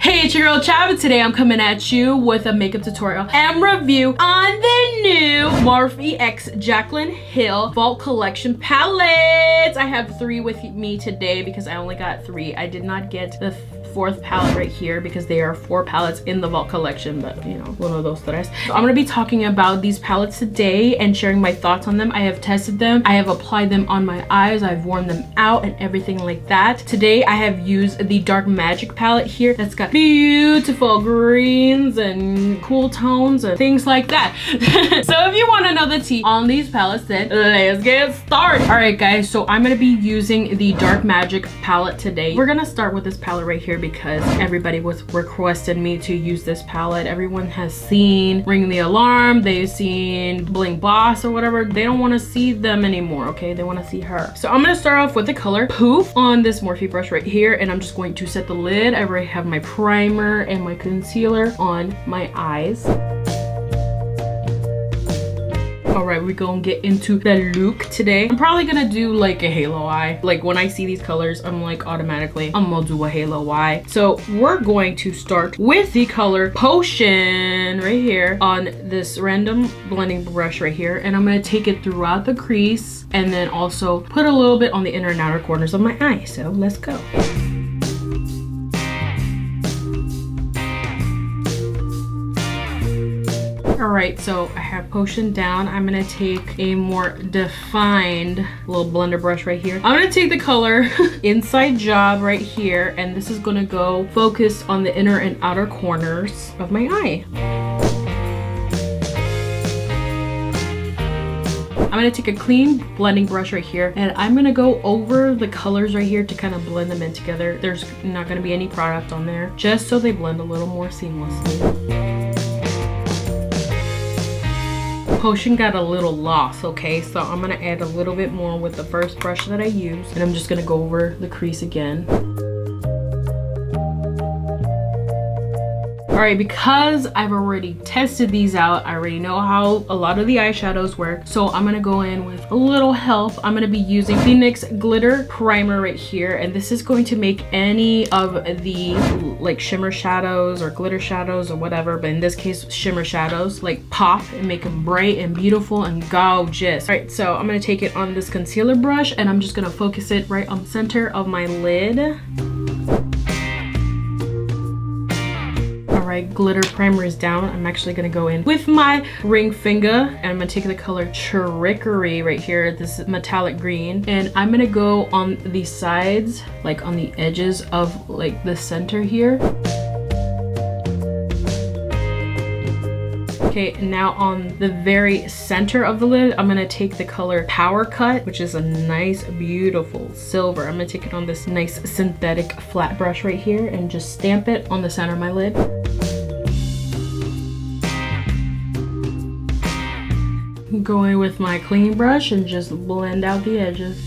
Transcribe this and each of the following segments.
Hey, it's your girl Chab, and today I'm coming at you with a makeup tutorial and review on the new Morphe x Jaclyn Hill Vault Collection palettes. I have 3 with me today because I only got 3. I did not get the 4th palette right here because there are 4 palettes in the Vault collection, but you know, one of those tres. So I'm going to be talking about these palettes today and sharing my thoughts on them. I have tested them, I have applied them on my eyes, I've worn them out and everything like that. Today I have used the Dark Magic palette here that's got beautiful greens and cool tones and things like that. So if you want to know the tea on these palettes, then let's get started. Alright guys, so I'm going to be using the Dark Magic palette today. We're going to start with this palette right here because everybody was requesting me to use this palette. Everyone has seen Ring the Alarm, they've seen Bling Boss or whatever. They don't want to see them anymore, okay? They want to see her. So I'm going to start off with the color Poof on this Morphe brush right here, and I'm just going to set the lid. I already have my primer and my concealer on my eyes. Alright, we're gonna get into the look today. I'm probably gonna do like a halo eye. Like when I see these colors, I'm like automatically, I'm gonna do a halo eye. So we're going to start with the color Potion right here on this random blending brush right here. And I'm gonna take it throughout the crease and then also put a little bit on the inner and outer corners of my eye. So let's go. Alright, so I have Potion down. I'm going to take a more defined little blender brush right here. I'm going to take the color Inside Job right here, and this is going to go focus on the inner and outer corners of my eye. I'm going to take a clean blending brush right here, and I'm going to go over the colors right here to kind of blend them in together. There's not going to be any product on there, just so they blend a little more seamlessly. Potion got a little lost, okay? So I'm gonna add a little bit more with the first brush that I used, and I'm just gonna go over the crease again. Alright, because I've already tested these out, I already know how a lot of the eyeshadows work, so I'm gonna go in with a little help. I'm gonna be using the NYX Glitter Primer right here, and this is going to make any of the like shimmer shadows or glitter shadows or whatever, but in this case shimmer shadows, like pop and make them bright and beautiful and gorgeous. Alright, so I'm gonna take it on this concealer brush and I'm just gonna focus it right on the center of my lid. Alright, glitter primer is down. I'm actually gonna go in with my ring finger and I'm gonna take the color Trickery right here, this metallic green, and I'm gonna go on the sides, like on the edges of like the center here. Okay, now on the very center of the lid, I'm gonna take the color Power Cut, which is a nice, beautiful silver. I'm gonna take it on this nice synthetic flat brush right here and just stamp it on the center of my lid. Go in with my clean brush and just blend out the edges.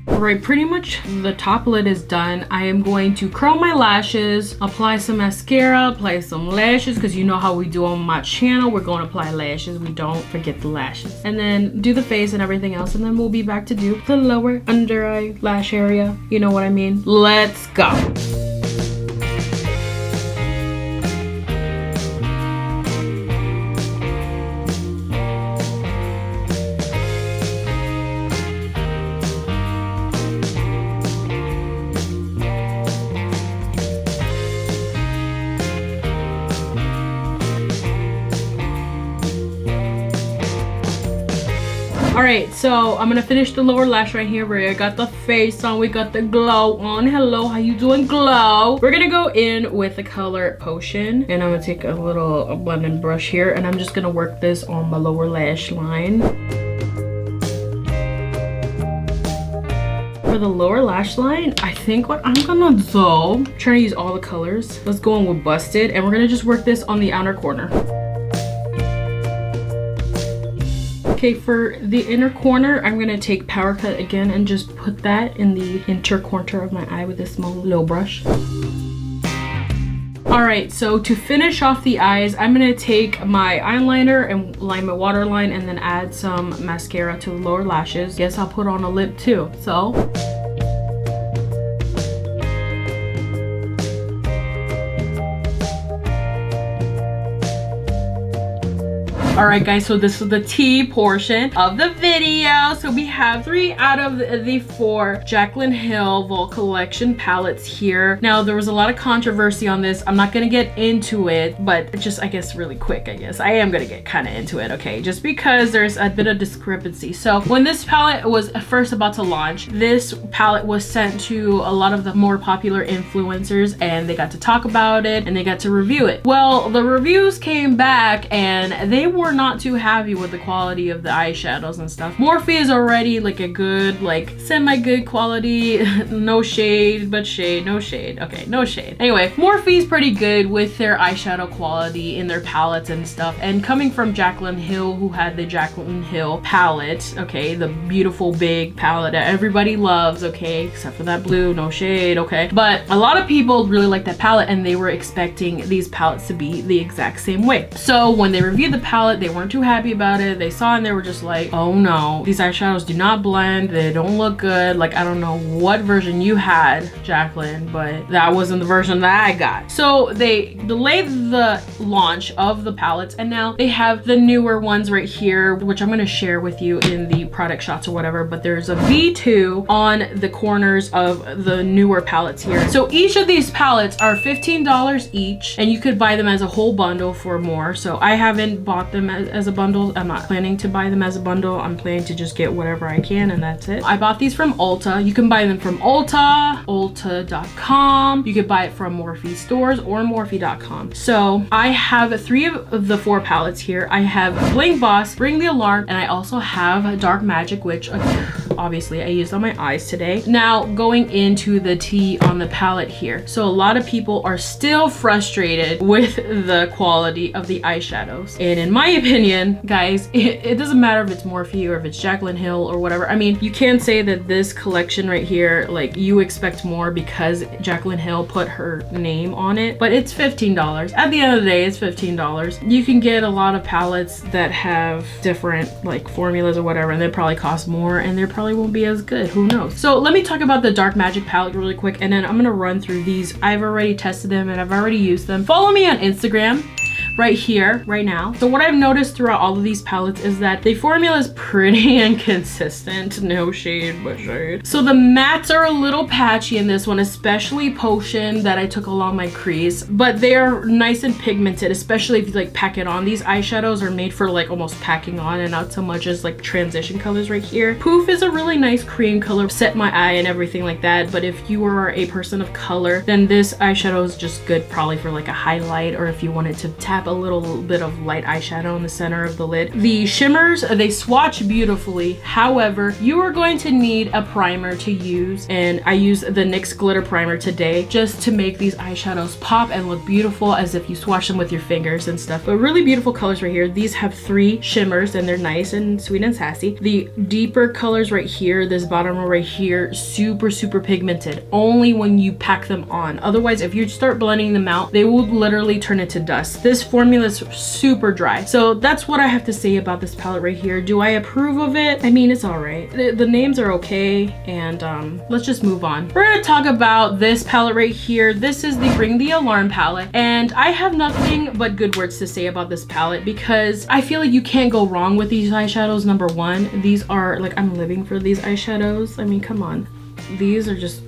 Alright, pretty much the top lid is done. I am going to curl my lashes, apply some mascara, apply some lashes, because you know how we do on my channel. We're going to apply lashes. We don't forget the lashes. And then do the face and everything else, and then we'll be back to do the lower under eye lash area. You know what I mean? Let's go. Alright, so I'm gonna finish the lower lash right here where I got the face on, we got the glow on. Hello, how you doing, glow? We're gonna go in with the color Potion, and I'm gonna take a little blending brush here, and I'm just gonna work this on my lower lash line. For the lower lash line, I think what I'm gonna do, I'm trying to use all the colors. Let's go in with Busted, and we're gonna just work this on the outer corner. Okay, for the inner corner, I'm gonna take Power Cut again and just put that in the inner corner of my eye with this small little brush. Alright, so to finish off the eyes, I'm gonna take my eyeliner and line my waterline and then add some mascara to the lower lashes. Guess I'll put on a lip too, so. All right, guys, so this is the tea portion of the video. So we have 3 out of the 4 Jaclyn Hill Vault Collection palettes here. Now, there was a lot of controversy on this. I'm not gonna get into it, but just, I guess, really quick, I guess. I am gonna get kind of into it, okay? Just because there's a bit of discrepancy. So when this palette was first about to launch, this palette was sent to a lot of the more popular influencers, and they got to talk about it and they got to review it. Well, the reviews came back and they were not too happy with the quality of the eyeshadows and stuff. Morphe is already like a good, like semi-good quality. No shade, but shade, no shade. Okay, no shade. Anyway, Morphe's pretty good with their eyeshadow quality in their palettes and stuff. And coming from Jaclyn Hill, who had the Jaclyn Hill palette, okay, the beautiful big palette that everybody loves, okay, except for that blue, no shade, okay. But a lot of people really like that palette and they were expecting these palettes to be the exact same way. So when they reviewed the palette, they weren't too happy about it. They saw and they were just like, oh no, these eyeshadows do not blend, they don't look good. Like, I don't know what version you had, Jaclyn, but that wasn't the version that I got. So they delayed the launch of the palettes, and now they have the newer ones right here, which I'm going to share with you in the product shots or whatever. But there's a V2 on the corners of the newer palettes here. So each of these palettes are $15 each, and you could buy them as a whole bundle for more. So I haven't bought them as a bundle. I'm not planning to buy them as a bundle. I'm planning to just get whatever I can, and that's it. I bought these from Ulta. You can buy them from Ulta, Ulta.com. You could buy it from Morphe stores or Morphe.com. So I have 3 of the 4 palettes here. I have Bling Boss, Ring the Alarm, and I also have Dark Magic, which obviously I used on my eyes today. Now going into the tea on the palette here. So a lot of people are still frustrated with the quality of the eyeshadows. And in my opinion, guys, it doesn't matter if it's Morphe or if it's Jaclyn Hill or whatever. I mean, you can't say that this collection right here, like, you expect more because Jaclyn Hill put her name on it, but it's $15. At the end of the day, it's $15. You can get a lot of palettes that have different like formulas or whatever, and they probably cost more and they probably won't be as good. Who knows? So let me talk about the Dark Magic palette really quick, and then I'm gonna run through these. I've already tested them and I've already used them. Follow me on Instagram right here, right now. So what I've noticed throughout all of these palettes is that the formula is pretty inconsistent. No shade, but shade. So the mattes are a little patchy in this one, especially Potion that I took along my crease, but they are nice and pigmented, especially if you like pack it on. These eyeshadows are made for like almost packing on and not so much as like transition colors right here. Poof is a really nice cream color, set my eye and everything like that. But if you are a person of color, then this eyeshadow is just good probably for like a highlight, or if you wanted to tap a little bit of light eyeshadow in the center of the lid. The shimmers, they swatch beautifully. However, you are going to need a primer to use, and I use the NYX glitter primer today just to make these eyeshadows pop and look beautiful as if you swatch them with your fingers and stuff. But really beautiful colors right here. These have 3 shimmers and they're nice and sweet and sassy. The deeper colors right here, this bottom row right here, super pigmented, only when you pack them on. Otherwise, if you start blending them out, they will literally turn into dust. This formula is super dry. So that's what I have to say about this palette right here. Do I approve of it? I mean, it's all right. The names are okay, and let's just move on. We're gonna talk about this palette right here. This is the Ring the Alarm palette, and I have nothing but good words to say about this palette because I feel like you can't go wrong with these eyeshadows. Number one, these are like, I'm living for these eyeshadows. I mean, come on. These are just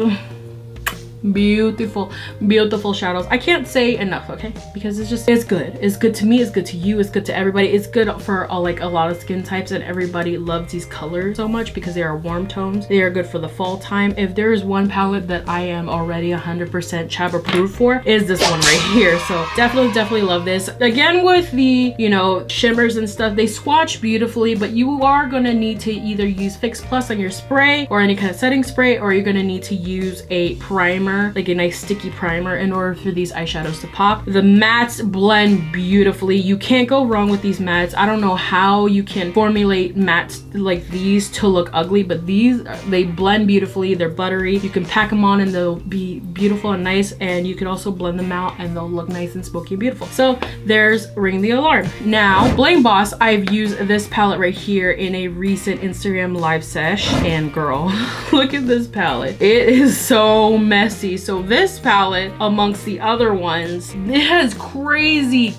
beautiful shadows. I can't say enough, okay? Because it's good. It's good to me, it's good to you, it's good to everybody. It's good for like a lot of skin types, and everybody loves these colors so much because they are warm tones. They are good for the fall time. If there is one palette that I am already 100% Chab approved for, is this one right here. So definitely love this. Again, with the, you know, shimmers and stuff, they swatch beautifully, but you are gonna need to either use Fix Plus on your spray or any kind of setting spray, or you're gonna need to use a primer, like a nice sticky primer, in order for these eyeshadows to pop. The mattes blend beautifully. You can't go wrong with these mattes. I don't know how you can formulate mattes like these to look ugly, but these, they blend beautifully. They're buttery. You can pack them on and they'll be beautiful and nice, and you can also blend them out and they'll look nice and smoky and beautiful. So there's Ring the Alarm. Now, Bling Boss, I've used this palette right here in a recent Instagram live sesh, and girl, look at this palette. It is so messy see. So this palette, amongst the other ones, it has crazy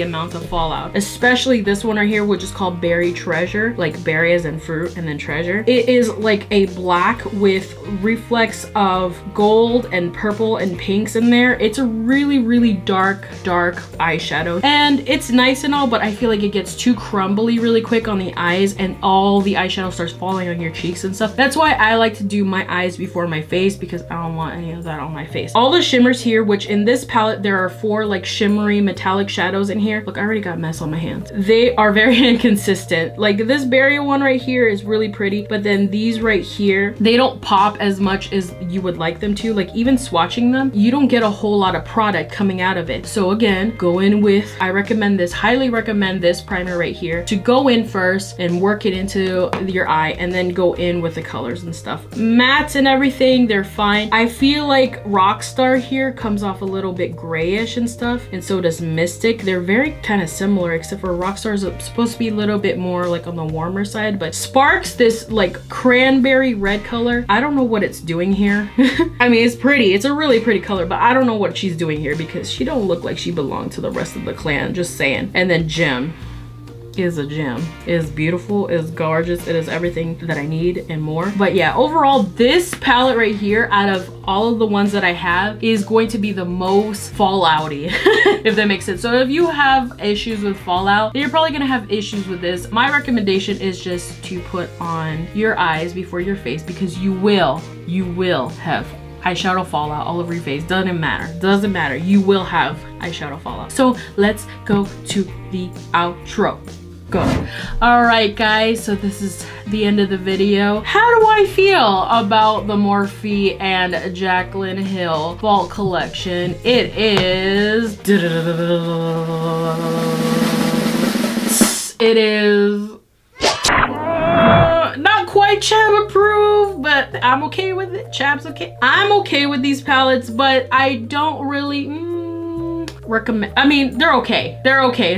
amount of fallout, especially this one right here, which is called Berry Treasure, like berry as in fruit and then treasure. It is like a black with reflex of gold and purple and pinks in there. It's a really dark eyeshadow, and it's nice and all, but I feel like it gets too crumbly really quick on the eyes, and all the eyeshadow starts falling on your cheeks and stuff. That's why I like to do my eyes before my face, because I don't want any of that on my face. All the shimmers here, which in this palette there are 4 like shimmery metallic shadows in here. Look, I already got mess on my hands. They are very inconsistent. Like this berry one right here is really pretty, but then these right here, they don't pop as much as you would like them to. Like even swatching them, you don't get a whole lot of product coming out of it. So again, go in with, I recommend this, highly recommend this primer right here to go in first and work it into your eye, and then go in with the colors and stuff. Mattes and everything, they're fine. I feel like Rockstar here comes off a little bit grayish and stuff, and so does Mystic. They're very kind of similar, except for Rockstar is supposed to be a little bit more like on the warmer side, but Sparks, this like cranberry red color, I don't know what it's doing here. I mean, it's pretty, it's a really pretty color, but I don't know what she's doing here, because she don't look like she belonged to the rest of the clan, just saying. And then Gem is a gem. It is beautiful, it is gorgeous, it is everything that I need and more. But yeah, overall this palette right here, out of all of the ones that I have, is going to be the most fallouty, if that makes sense. So if you have issues with fallout, then you're probably gonna have issues with this. My recommendation is just to put on your eyes before your face, because you will have eyeshadow fallout all over your face. Doesn't matter, you will have eyeshadow fallout. So let's go to the outro. Go. All right guys, so this is the end of the video. How do I feel about the Morphe and Jaclyn Hill Fall Collection? It is not quite Chab approved, but I'm okay with it. Chab's okay. I'm okay with these palettes, but I don't really recommend. I mean, they're okay.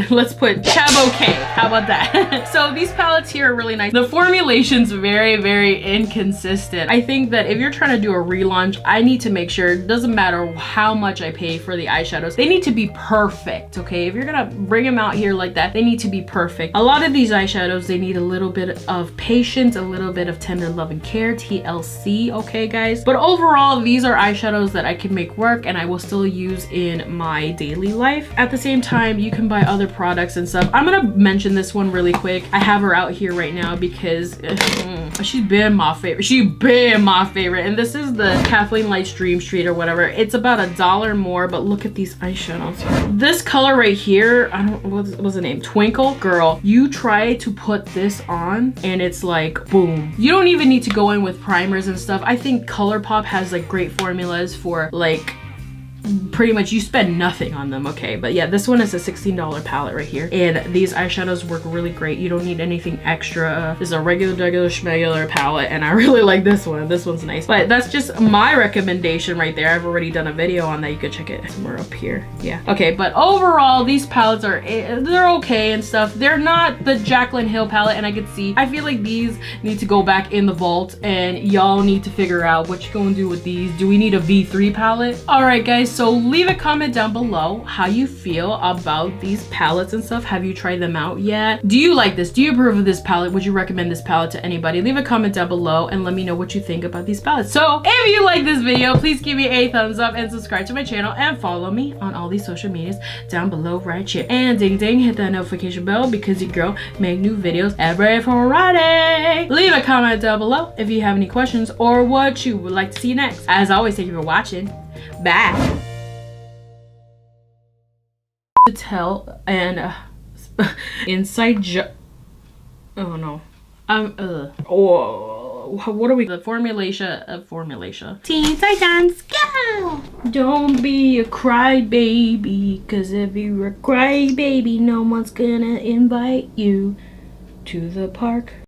Let's put Chab okay. How about that? So these palettes here are really nice. The formulation's very inconsistent. I think that if you're trying to do a relaunch, I need to make sure, it doesn't matter how much I pay for the eyeshadows, they need to be perfect, okay? If you're gonna bring them out here like that, they need to be perfect. A lot of these eyeshadows, they need a little bit of patience, a little bit of tender love and care, TLC, okay guys? But overall, these are eyeshadows that I can make work and I will still use in my daily life. At the same time, you can buy other products and stuff. I'm gonna mention this one really quick. I have her out here right now because she's been my favorite. And this is the Kathleen Light's Dream Street or whatever. It's about $1 more, but look at these eyeshadows here. This color right here, I don't, what's the name? Twinkle? Girl, you try to put this on and it's like, boom. You don't even need to go in with primers and stuff. I think ColourPop has like great formulas for like, pretty much you spend nothing on them, okay? But yeah, this one is a $16 palette right here, and these eyeshadows work really great. You don't need anything extra. This is a regular schmegular palette, and I really like this one. This one's nice, but that's just my recommendation right there. I've already done a video on that. You could check it somewhere up here. Yeah, okay, but overall these palettes are, they're okay and stuff. They're not the Jaclyn Hill palette, and I feel like these need to go back in the vault, and y'all need to figure out what you're gonna do with these. Do we need a V3 palette? All right guys, so leave a comment down below how you feel about these palettes and stuff. Have you tried them out yet? Do you like this? Do you approve of this palette? Would you recommend this palette to anybody? Leave a comment down below and let me know what you think about these palettes. So if you like this video, please give me a thumbs up and subscribe to my channel and follow me on all these social medias down below right here. And ding ding, hit that notification bell because your girl make new videos every Friday. Leave a comment down below if you have any questions or what you would like to see next. As always, thank you for watching. Bye. To tell and inside oh no, what are we, the formulation Teen Titans go. Don't be a crybaby, cause if you're a crybaby, no one's gonna invite you to the park.